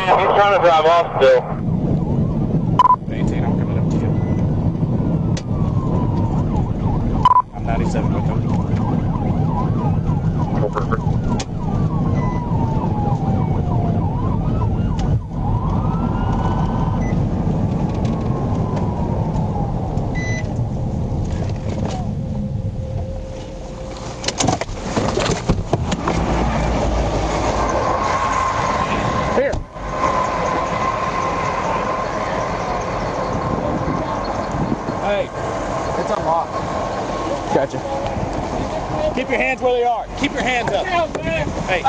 He's trying to drive off still. 18, I'm coming up to you. I'm 97 with him. Hey, it's unlocked. Gotcha. Keep your hands where they are. Keep your hands up. Hey,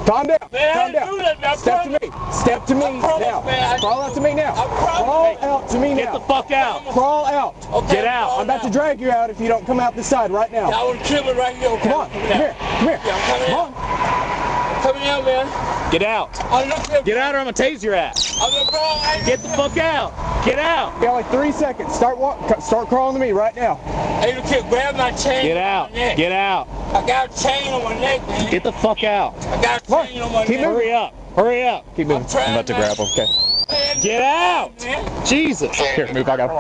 calm down. Calm down. Step to me. Step to me now. Crawl out to me now. Crawl out to me now. Get the fuck out. Crawl out. Get out. I'm about to drag you out if you don't come out this side right now. I would kill me right here. Come on. Come here. Come here. Yeah, I'm coming Come out. on. Coming out, man. Get out. Get out or I'm gonna tase your ass. Get the fuck out. Get out. You got like 3 seconds. Start crawling to me right now. Hey, look here, grab my chain. Get out. Get out. I got a chain on my neck, man. Get the fuck out. I got a chain on my neck. Hurry up. Hurry up. Keep moving. I'm about to grab him. Okay. Get out. Jesus. Here, move. I got him.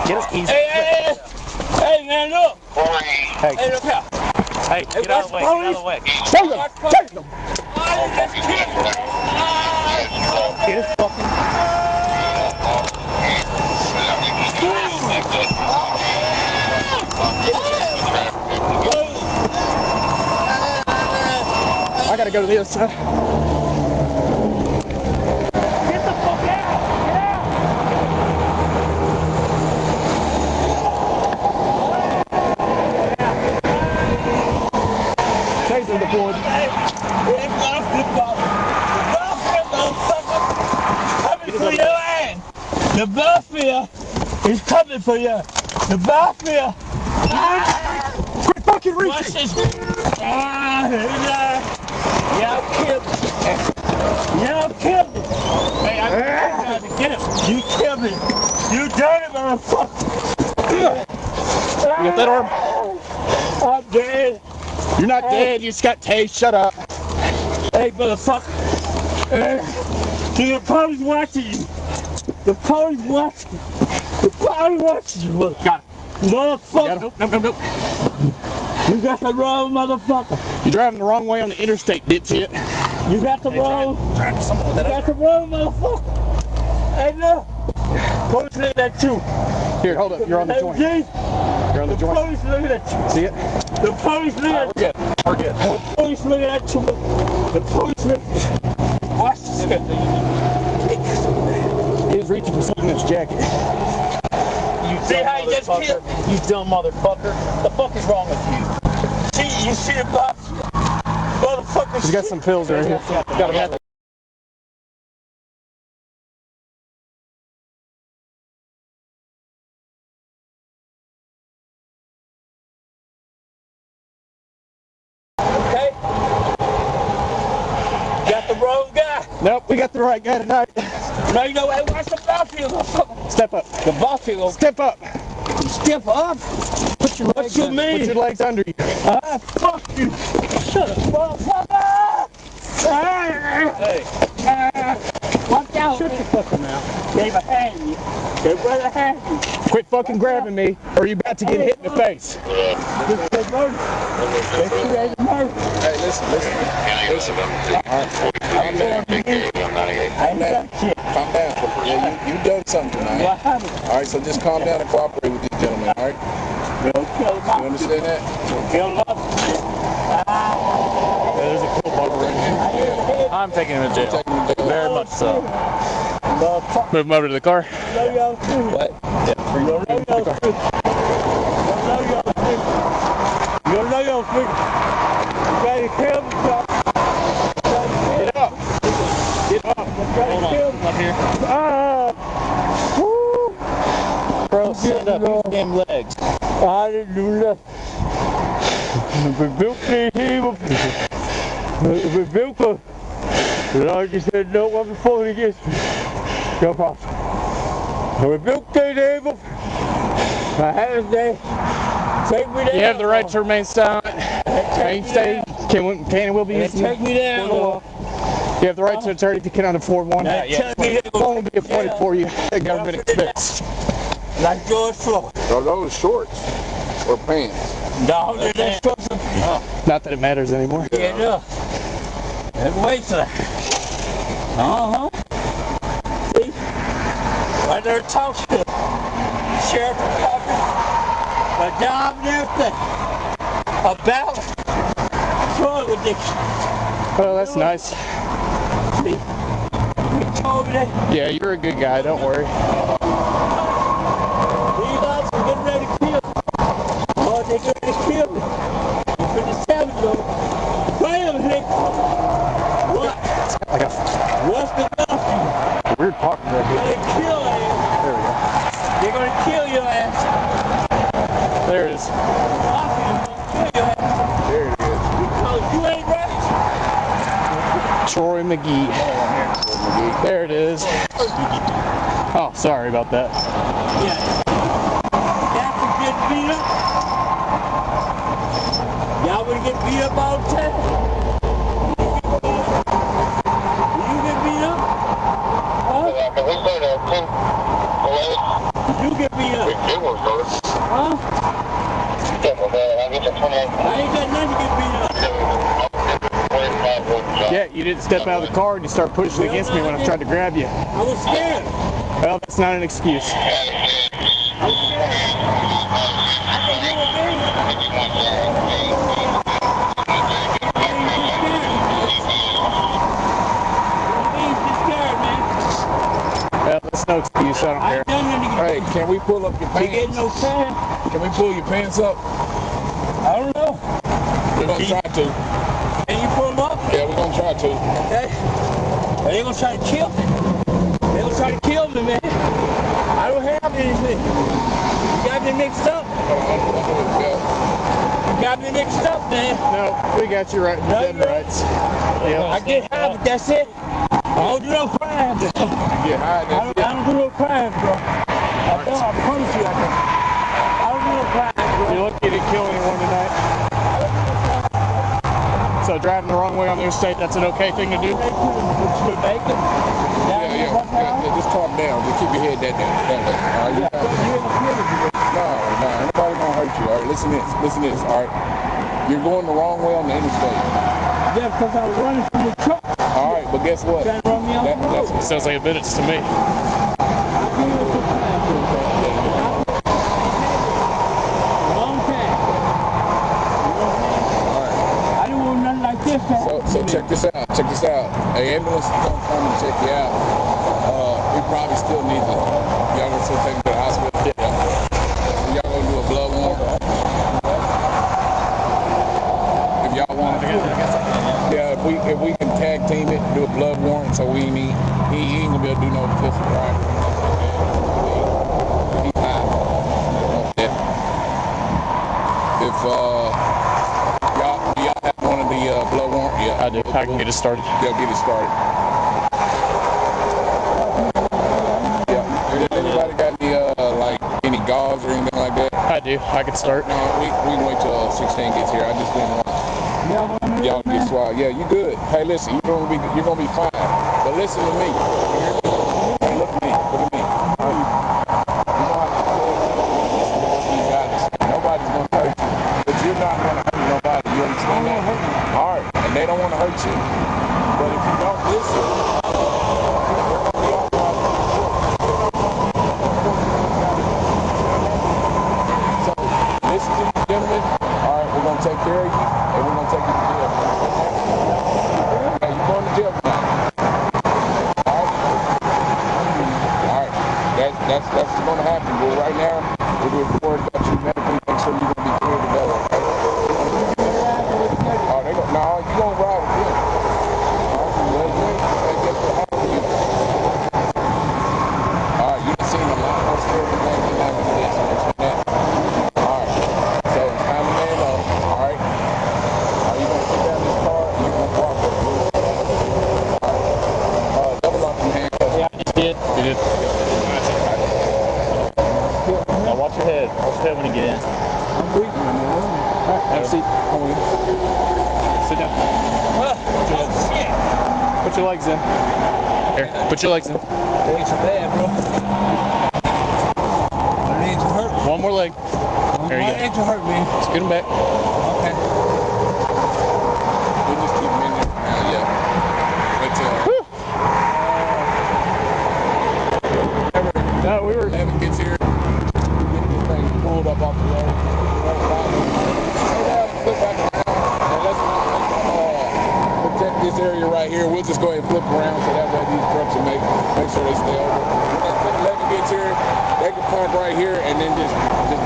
Get us easy. Hey, man, look. Hey. Hey, look here. Hey, get out of the way. Get out of the way. Take him. Take him. Get his fucking... I gotta go to the other side. Get the fuck out. Get out. Taser deployed. The mafia is coming for you. The mafia. Quit fucking reaching. Yeah, killed me. Yeah, killed me. Hey, I'm trying to get him. You killed me. You dirty motherfucker. You got that arm? I'm dead. You're not dead. You just got tased. Shut up. Hey, motherfucker. The police watching you. The police watching you. The police watching you. Got it. Motherfucker. Nope. You got the wrong motherfucker. You're driving the wrong way on the interstate, dipshit. You got the wrong. You got the wrong motherfucker. Hey, look. Police look at you. Here, hold up. You're on the joint. You're on the joint. Police looking at you. See it? The police looking at you. We're good. The police looking at you. The police looking at you. Watch this. He was reaching for something in his jacket. See how he just killed? You dumb motherfucker. The fuck is wrong with you? See, you see the box? Motherfucker. He's got some pills right here. Got him. Okay. Got the wrong guy. Nope, we got the right guy tonight. No, you know what? Watch the Barfield. Step up. The Barfield. Step up. Step up. Put your legs you under. mean? Put your legs under you. Fuck you. Shut up, motherfucker. Hey. Watch out. Shut your fucking mouth. They behind you. They right behind you. Quit fucking grabbing me, or you're about to get hit in the face. They murder. They murder. Hey, listen. Calm down. Yeah, you done something tonight. What happened? All right, so just calm down and cooperate with these gentlemen, all right? Don't kill You them. understand that? Kill them. There's a cool bottle right here. I'm taking him to jail. Take them to jail. Very much so. Motherfucker. Move him over to the car. Know y'all too. What? You don't know y'all too. You don't know y'all too. You gotta kill them. Get up. Get up. Hold on. Up here. Bro, stand up. Use your damn legs. I didn't do nothing. And I just said, no, I'm falling against you. No problem. I rebuked the devil. My hands there. Take me down. You have the right to remain silent. Can and will be used. Take me down. You have the right to an attorney if you cannot afford one. Yeah, yeah. Phone will be appointed for you at government expense. Like George Floyd. Are those shorts or pants? No, they're shorts. Not that it matters anymore. Yeah, no. That's wasteland. See? Right there talking to Sheriff Department, my job and everything about drug addiction. Oh, that's nice. See? You told me that. Yeah, you're a good guy. Don't worry. These guys are getting ready to kill me. Oh, they're getting ready to kill me. You're going to tell me, though. Wait a minute. What? Like a What's the nothing? weird pocket right here. They're going to kill ass. There we go. They're going to kill your ass. There it is. There it is. Because you ain't right. Troy McGhee. There it is. Oh, sorry about that. Yeah. After getting beat up. Y'all would get beat up all the time. You get beat up? Huh? You get beat up? Huh? I ain't got nothing to get beat up. Yeah, you didn't step out of the car and you start pushing against me when I tried to grab you. I was scared. Well, that's not an excuse. Well, that's no excuse. I don't care. Hey, can we pull up your pants? no time. Can we pull your pants up? I don't know. We're gonna try to. Can you pull them up? Yeah, we're gonna try to. Okay. They gonna try to kill me. They gonna try to kill me, man. I don't have anything. You got me mixed up. You got me mixed up, man. No, we got you right. Dead rights. Yeah. I get high, but that's it. I don't do no crime. You get high, I don't do no crime, bro. I promise you I don't. I don't do no crime, bro. You're lucky you didn't kill anyone tonight. So driving the wrong way on the interstate, that's an okay thing to do? Yeah. Just calm down. Just keep your head that down. No, nobody gonna hurt you. All right, listen to this. All right, you're going the wrong way on the interstate. Yeah, because I was running from the truck. All right, but guess what? Trying to run me off the road. Sounds like a minutes to me. So check this out. An ambulance is gonna come and check you out. We probably still need to. Y'all gonna still take me to the hospital? Yeah. Y'all gonna do a blood warrant? If y'all want to. Yeah. If we can tag team it, do a blood warrant, so he ain't gonna be able to do no physical crime. He's high. Yeah. If y'all have one of the blood warrant, yeah. I do. I can get it started. Yeah, get it started. Yeah. Anybody got any gauze or anything like that? I do. I can start. No, we can wait till 16 gets here. I just didn't want y'all to get swallowed. Yeah, you good. Hey, listen, you're gonna be fine. But listen to me. Hey, look at me. Look at me. Nobody's gonna hurt you, but you're not gonna hurt nobody. You understand that? All right, and they don't want to hurt you. But if you don't listen, so listen to these gentlemen. All right, we're gonna take care of you, and we're gonna take you to jail. Yeah, you're going to jail tonight. All right. That's gonna happen. But right now, we're worried about you medically. Make sure you're gonna be cleared to go. Oh, they go. No, you gonna ride with them. All right, you done seen a lot more scary things than that with this. All right. So it's time to man up. All right. Are you gonna sit down in this car and you're gonna cooperate? All right. Double up some handcuffs. Yeah, I just did. You did. Now watch your head. Watch your head when you get in. I'm breathing. Have a seat. Sit down. Watch your head. Put your legs in. Here, put your legs in. It ain't so bad, bro. My legs hurt. One more leg. There you My go. legs hurt, man. Let's get them back. Okay. We'll just keep them in there. Yeah. But, No, we were. Evan gets here. Get this thing pulled up off the road. Flip back around. And let's protect this area right here. We'll just go ahead and flip around so that way these trucks will make sure they stay over. When Evan gets here, they can park right here and then just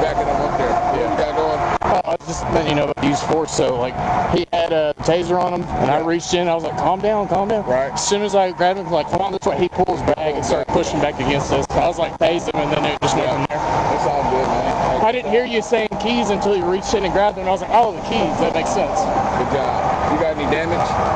back it up there. Yeah. What you got going? I was just letting you know about use force. So like he had a taser on him, and I reached in. I was like, "Calm down, calm down." Right. As soon as I grabbed him, like, "Come on this way," he pulls back and started pushing back against us. So I was like, "Tase him," and then it just went from there. It's all good, man. I didn't hear you saying keys until you reached in and grabbed them. And I was like, "Oh, the keys. That makes sense." Good job. You got any damage?